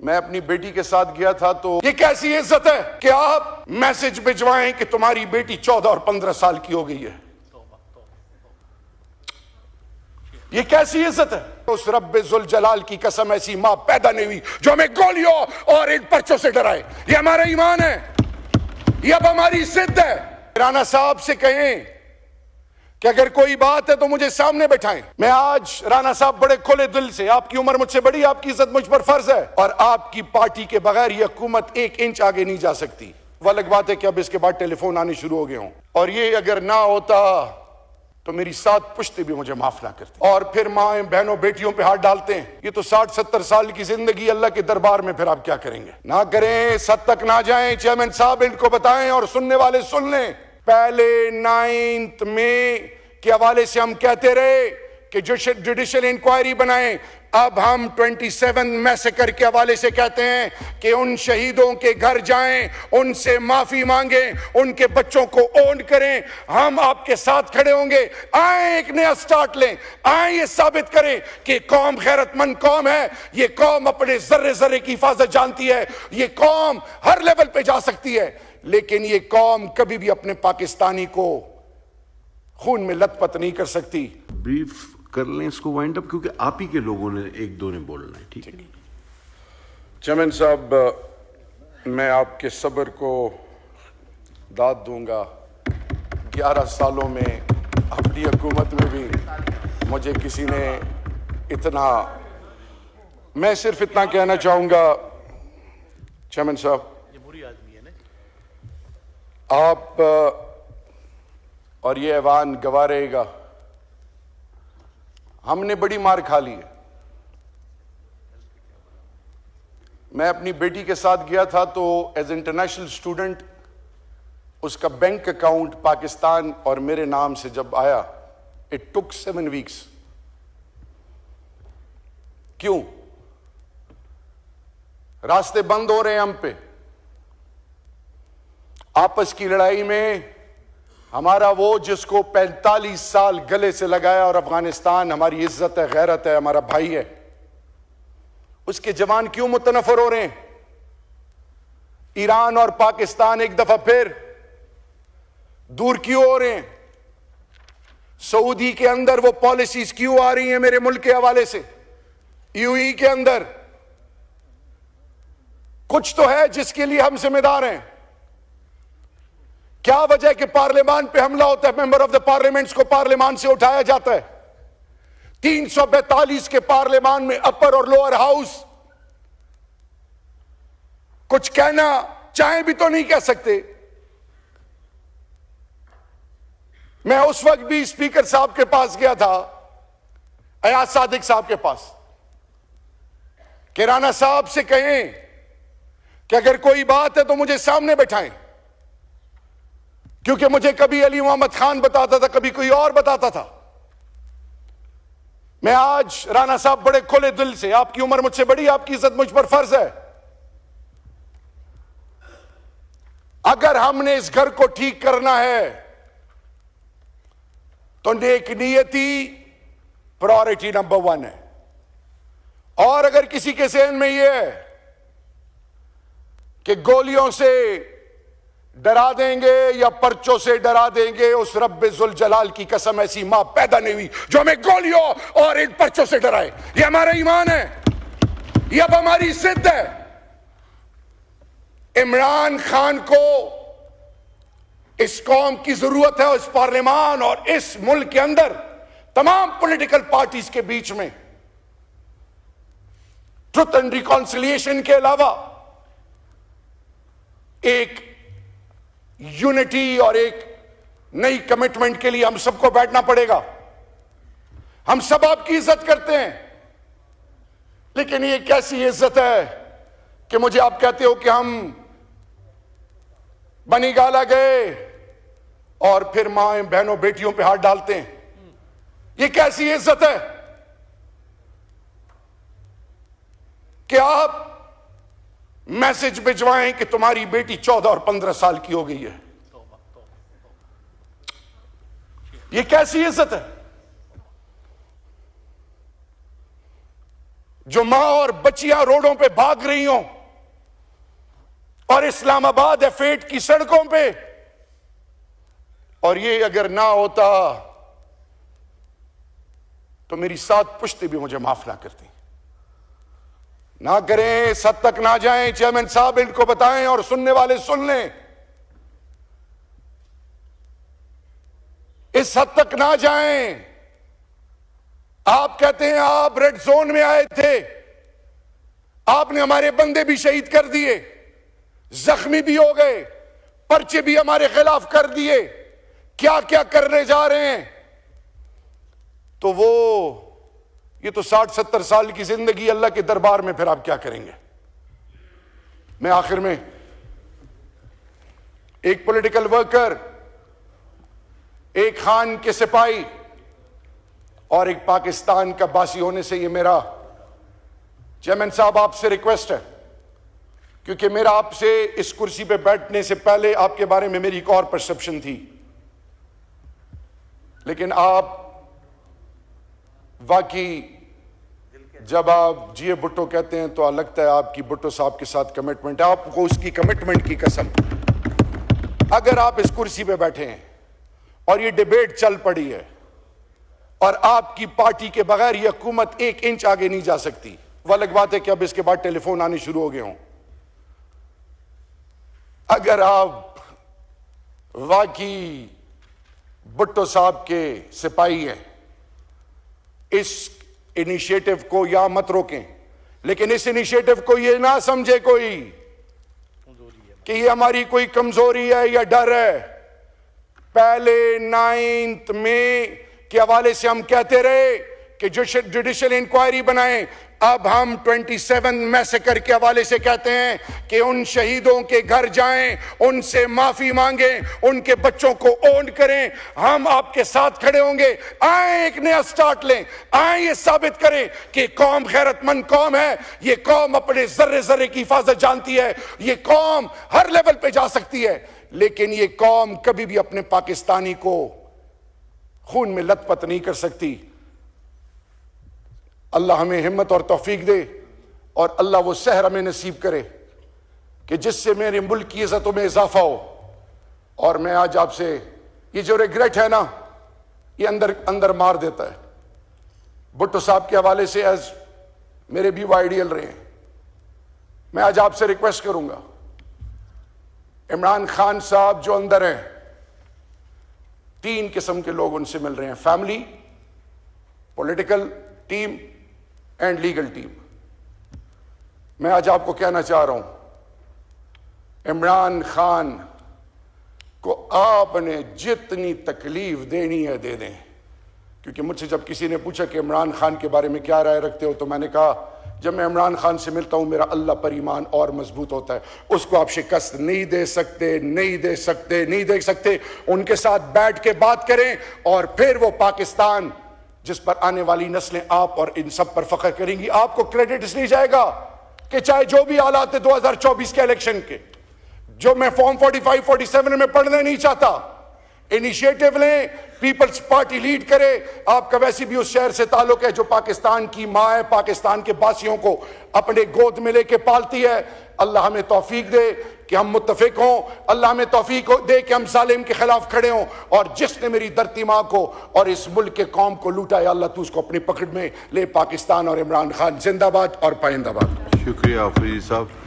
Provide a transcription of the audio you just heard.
میں اپنی بیٹی کے ساتھ گیا تھا تو یہ کیسی عزت ہے کہ آپ میسج بھجوائیں کہ تمہاری بیٹی 14 اور 15 سال کی ہو گئی ہے. یہ کیسی عزت ہے؟ اس رب ذوالجلال کی قسم ایسی ماں پیدا نہیں ہوئی جو ہمیں گولیوں اور ان پرچوں سے ڈرائے. یہ ہمارا ایمان ہے, یہ اب ہماری ضد ہے. رانا صاحب سے کہیں کہ اگر کوئی بات ہے تو مجھے سامنے بٹھائیں. میں آج رانا صاحب بڑے کھلے دل سے, آپ کی عمر مجھ سے بڑی, آپ کی عزت مجھ پر فرض ہے, اور آپ کی پارٹی کے بغیر یہ حکومت 1 انچ آگے نہیں جا سکتی. وہ الگ بات ہے کہ اب اس کے بعد ٹیلی فون آنے شروع ہو گئے ہوں, اور یہ اگر نہ ہوتا تو میری 7 پشتے بھی مجھے معاف نہ کرتے, اور پھر ماں بہنوں بیٹیوں پہ ہاتھ ڈالتے ہیں. یہ تو 60-70 سال کی زندگی اللہ کے دربار میں, پھر آپ کیا کریں گے؟ نہ کریں, سد تک نہ جائیں. چیئرمین صاحب ان کو بتائیں اور سننے والے سن لیں. پہلے 9 مئی کے حوالے سے ہم کہتے رہے کہ جوڈیشل انکوائری بنائیں. اب ہم 27 میسیکر کے حوالے سے کہتے ہیں کہ ان شہیدوں کے گھر جائیں, ان سے معافی مانگیں, ان کے بچوں کو اون کریں. ہم آپ کے ساتھ کھڑے ہوں گے. آئیں ایک نیا سٹارٹ لیں, آئیں یہ ثابت کریں کہ قوم غیرت مند قوم ہے. یہ قوم اپنے ذرے ذرے کی حفاظت جانتی ہے. یہ قوم ہر لیول پہ جا سکتی ہے, لیکن یہ قوم کبھی بھی اپنے پاکستانی کو خون میں لت پت نہیں کر سکتی. بریف کر لیں اس کو وائنڈ اپ, کیونکہ آپ ہی کے لوگوں نے 1-2 نے بولنا ہے. ٹھیک ہے چیئرمین صاحب, میں آپ کے صبر کو داد دوں گا. 11 سالوں میں اپنی حکومت میں بھی مجھے کسی نے اتنا, میں صرف اتنا کہنا چاہوں گا چیئرمین صاحب, آپ اور یہ ایوان گواہ رہے گا, ہم نے بڑی مار کھا لی ہے. میں اپنی بیٹی کے ساتھ گیا تھا تو ایز انٹرنیشنل اسٹوڈنٹ اس کا بینک اکاؤنٹ پاکستان اور میرے نام سے جب آیا, اٹ ٹک 7 ویکس. کیوں؟ راستے بند ہو رہے ہیں ہم پہ. آپس کی لڑائی میں ہمارا وہ جس کو 45 سال گلے سے لگایا, اور افغانستان ہماری عزت ہے, غیرت ہے, ہمارا بھائی ہے, اس کے جوان کیوں متنفر ہو رہے ہیں؟ ایران اور پاکستان ایک دفعہ پھر دور کیوں ہو رہے ہیں؟ سعودی کے اندر وہ پالیسیز کیوں آ رہی ہیں میرے ملک کے حوالے سے؟ یو ای کے اندر کچھ تو ہے جس کے لیے ہم ذمہ دار ہیں. کیا وجہ ہے کہ پارلیمان پہ حملہ ہوتا ہے, ممبر آف دا پارلیمنٹس کو پارلیمان سے اٹھایا جاتا ہے؟ 342 کے پارلیمان میں اپر اور لوئر ہاؤس کچھ کہنا چاہیں بھی تو نہیں کہہ سکتے. میں اس وقت بھی اسپیکر صاحب کے پاس گیا تھا, ایاز صادق صاحب کے پاس, کہ رانا صاحب سے کہیں کہ اگر کوئی بات ہے تو مجھے سامنے بٹھائیں, کیونکہ مجھے کبھی علی محمد خان بتاتا تھا, کبھی کوئی اور بتاتا تھا. میں آج رانا صاحب بڑے کھلے دل سے, آپ کی عمر مجھ سے بڑی, آپ کی عزت مجھ پر فرض ہے, اگر ہم نے اس گھر کو ٹھیک کرنا ہے تو نیک نیتی پرائورٹی نمبر 1 ہے. اور اگر کسی کے ذہن میں یہ ہے کہ گولیوں سے ڈرا دیں گے یا پرچوں سے ڈرا دیں گے, اس رب ذوالجلال کی قسم ایسی ماں پیدا نہیں ہوئی جو ہمیں گولیوں اور ان پرچوں سے ڈرائے. یہ ہمارا ایمان ہے, یہ اب ہماری ضد ہے. عمران خان کو اس قوم کی ضرورت ہے, اس پارلیمان اور اس ملک کے اندر تمام پولیٹیکل پارٹیز کے بیچ میں ٹروتھ اینڈ ریکانسیلیشن کے علاوہ ایک یونٹی اور ایک نئی کمٹمنٹ کے لیے ہم سب کو بیٹھنا پڑے گا. ہم سب آپ کی عزت کرتے ہیں, لیکن یہ کیسی عزت ہے کہ مجھے آپ کہتے ہو کہ ہم بنی گالا گئے اور پھر ماں بہنوں بیٹیوں پہ ہاتھ ڈالتے ہیں. یہ کیسی عزت ہے کہ آپ میسج بھجوائیں کہ تمہاری بیٹی 14 اور 15 سال کی ہو گئی ہے؟ یہ کیسی عزت ہے؟ جو ماں اور بچیاں روڈوں پہ بھاگ رہی ہوں اور اسلام آباد F8 کی سڑکوں پہ. اور یہ اگر نہ ہوتا تو میری 7 پشتے بھی مجھے معاف نہ کرتی. نہ کریں، اس حد تک نہ جائیں. چیئرمین صاحب ان کو بتائیں اور سننے والے سن لیں. اس حد تک نہ جائیں. آپ کہتے ہیں آپ ریڈ زون میں آئے تھے، آپ نے ہمارے بندے بھی شہید کر دیے، زخمی بھی ہو گئے، پرچے بھی ہمارے خلاف کر دیے، کیا کیا کرنے جا رہے ہیں. تو وہ یہ تو 60-70 سال کی زندگی اللہ کے دربار میں، پھر آپ کیا کریں گے؟ میں آخر میں ایک پولیٹیکل ورکر، ایک خان کے سپاہی اور ایک پاکستان کا باسی ہونے سے یہ میرا چیئرمین صاحب آپ سے ریکویسٹ ہے، کیونکہ میرا آپ سے اس کرسی پہ بیٹھنے سے پہلے آپ کے بارے میں میری ایک اور پرسپشن تھی، لیکن آپ واقعی جب آپ جی اے بھٹو کہتے ہیں تو لگتا ہے آپ کی بھٹو صاحب کے ساتھ کمٹمنٹ ہے. آپ کو اس کی کمٹمنٹ کی قسم، اگر آپ اس کرسی پہ بیٹھے ہیں اور یہ ڈیبیٹ چل پڑی ہے اور آپ کی پارٹی کے بغیر یہ حکومت 1 انچ آگے نہیں جا سکتی. وہ الگ بات ہے کہ اب اس کے بعد ٹیلی فون آنے شروع ہو گئے ہوں. اگر آپ واقعی بھٹو صاحب کے سپاہی ہیں، اس انیشیٹو کو یا مت روکیں، لیکن اس انیشیٹو کو یہ نہ سمجھے کوئی کہ یہ ہماری کوئی کمزوری ہے یا ڈر ہے. پہلے 9 مئی کے حوالے سے ہم کہتے رہے کہ جوڈیشل انکوائری بنائیں. اب ہم 27 میسیکر کے حوالے سے کہتے ہیں کہ ان شہیدوں کے گھر جائیں، ان سے معافی مانگیں، ان کے بچوں کو اون کریں. ہم آپ کے ساتھ کھڑے ہوں گے. آئیں ایک نیا سٹارٹ لیں، آئیں یہ ثابت کریں کہ قوم غیرت مند قوم ہے. یہ قوم اپنے ذرے ذرے کی حفاظت جانتی ہے. یہ قوم ہر لیول پہ جا سکتی ہے، لیکن یہ قوم کبھی بھی اپنے پاکستانی کو خون میں لت پت نہیں کر سکتی. اللہ ہمیں ہمت اور توفیق دے، اور اللہ وہ سحر ہمیں نصیب کرے کہ جس سے میرے ملک کی عزتوں میں اضافہ ہو. اور میں آج آپ سے یہ جو ریگریٹ ہے نا، یہ اندر مار دیتا ہے. بھٹو صاحب کے حوالے سے ایز میرے بھی وہ آئیڈیل رہے ہیں. میں آج آپ سے ریکویسٹ کروں گا، عمران خان صاحب جو اندر ہیں، 3 قسم کے لوگ ان سے مل رہے ہیں: family, political team and legal team. میں آج آپ کو کہنا چاہ رہا ہوں، عمران خان کو آپ نے جتنی تکلیف دینی ہے دے دیں. کیونکہ مجھ سے جب کسی نے پوچھا کہ عمران خان کے بارے میں کیا رائے رکھتے ہو، تو میں نے کہا جب میں عمران خان سے ملتا ہوں میرا اللہ پر ایمان اور مضبوط ہوتا ہے. اس کو آپ شکست نہیں دے سکتے، نہیں دے سکتے، نہیں دے سکتے. ان کے ساتھ بیٹھ کے بات کریں، اور پھر وہ پاکستان جس پر آنے والی نسلیں آپ اور ان سب پر فخر کریں گی. آپ کو کریڈٹ اس لیے جائے گا کہ چاہے جو بھی حالات 2024 کے الیکشن کے، جو میں فارم 45-47 میں پڑھنا نہیں چاہتا، انیشیٹو لیں، پیپلز پارٹی لیڈ کرے. آپ کا ویسے بھی اس شہر سے تعلق ہے جو پاکستان کی ماں ہے، پاکستان کے باسیوں کو اپنے گود میں لے کے پالتی ہے. اللہ ہمیں توفیق دے کہ ہم متفق ہوں. اللہ ہمیں توفیق دے کہ ہم ظالم کے خلاف کھڑے ہوں. اور جس نے میری دھرتی ماں کو اور اس ملک کے قوم کو لوٹا ہے، اللہ تو اس کو اپنی پکڑ میں لے. پاکستان اور عمران خان زندہ باد اور پائندہ باد. شکریہ آفریدی صاحب.